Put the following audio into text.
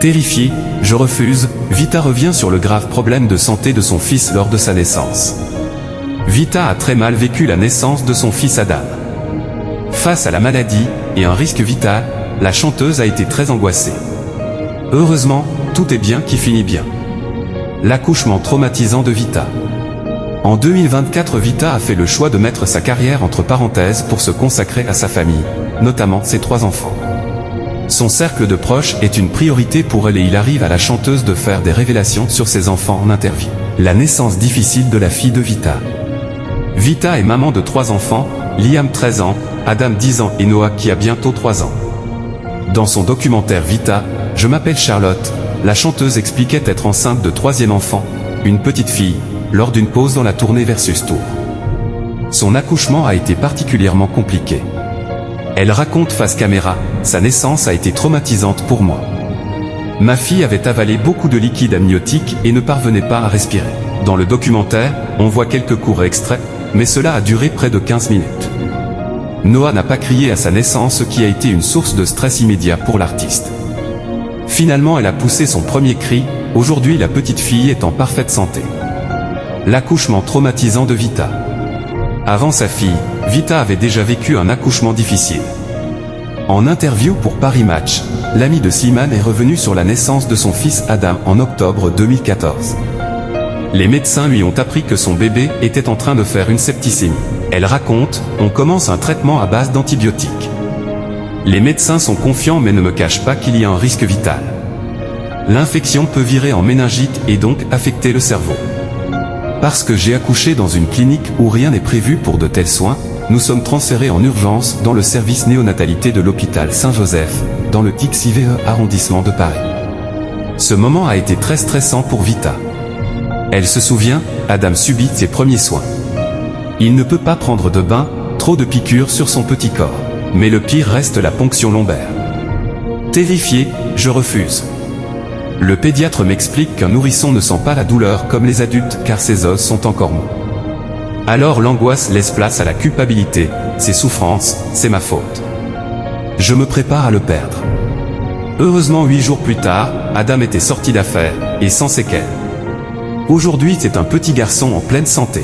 Terrifiée, je refuse, Vita revient sur le grave problème de santé de son fils lors de sa naissance. Vita a très mal vécu la naissance de son fils Adam. Face à la maladie, et un risque vital, la chanteuse a été très angoissée. Heureusement, tout est bien qui finit bien. L'accouchement traumatisant de Vita. En 2024, Vita a fait le choix de mettre sa carrière entre parenthèses pour se consacrer à sa famille, notamment ses 3 enfants. Son cercle de proches est une priorité pour elle et il arrive à la chanteuse de faire des révélations sur ses enfants en interview. La naissance difficile de la fille de Vita. Vita est maman de 3 enfants, Liam 13 ans, Adam 10 ans et Noah qui a bientôt 3 ans. Dans son documentaire Vita, Je m'appelle Charlotte, la chanteuse expliquait être enceinte de 3e enfant, une petite fille, lors d'une pause dans la tournée Versus Tour. Son accouchement a été particulièrement compliqué. Elle raconte face caméra, sa naissance a été traumatisante pour moi. Ma fille avait avalé beaucoup de liquide amniotique et ne parvenait pas à respirer. Dans le documentaire, on voit quelques courts extraits, mais cela a duré près de 15 minutes. Noah n'a pas crié à sa naissance, ce qui a été une source de stress immédiat pour l'artiste. Finalement, elle a poussé son premier cri, aujourd'hui la petite fille est en parfaite santé. L'accouchement traumatisant de Vita. Avant sa fille, Vita avait déjà vécu un accouchement difficile. En interview pour Paris Match, l'ami de Slimane est revenu sur la naissance de son fils Adam en octobre 2014. Les médecins lui ont appris que son bébé était en train de faire une septicémie. Elle raconte, on commence un traitement à base d'antibiotiques. Les médecins sont confiants mais ne me cachent pas qu'il y a un risque vital. L'infection peut virer en méningite et donc affecter le cerveau. Parce que j'ai accouché dans une clinique où rien n'est prévu pour de tels soins, nous sommes transférés en urgence dans le service néonatalité de l'hôpital Saint-Joseph, dans le XIVe arrondissement de Paris. Ce moment a été très stressant pour Vita. Elle se souvient, Adam subit ses premiers soins. Il ne peut pas prendre de bain, trop de piqûres sur son petit corps. Mais le pire reste la ponction lombaire. Terrifié, je refuse. Le pédiatre m'explique qu'un nourrisson ne sent pas la douleur comme les adultes car ses os sont encore mous. Alors l'angoisse laisse place à la culpabilité, ses souffrances, c'est ma faute. Je me prépare à le perdre. Heureusement 8 jours plus tard, Adam était sorti d'affaire, et sans séquelles. Aujourd'hui c'est un petit garçon en pleine santé.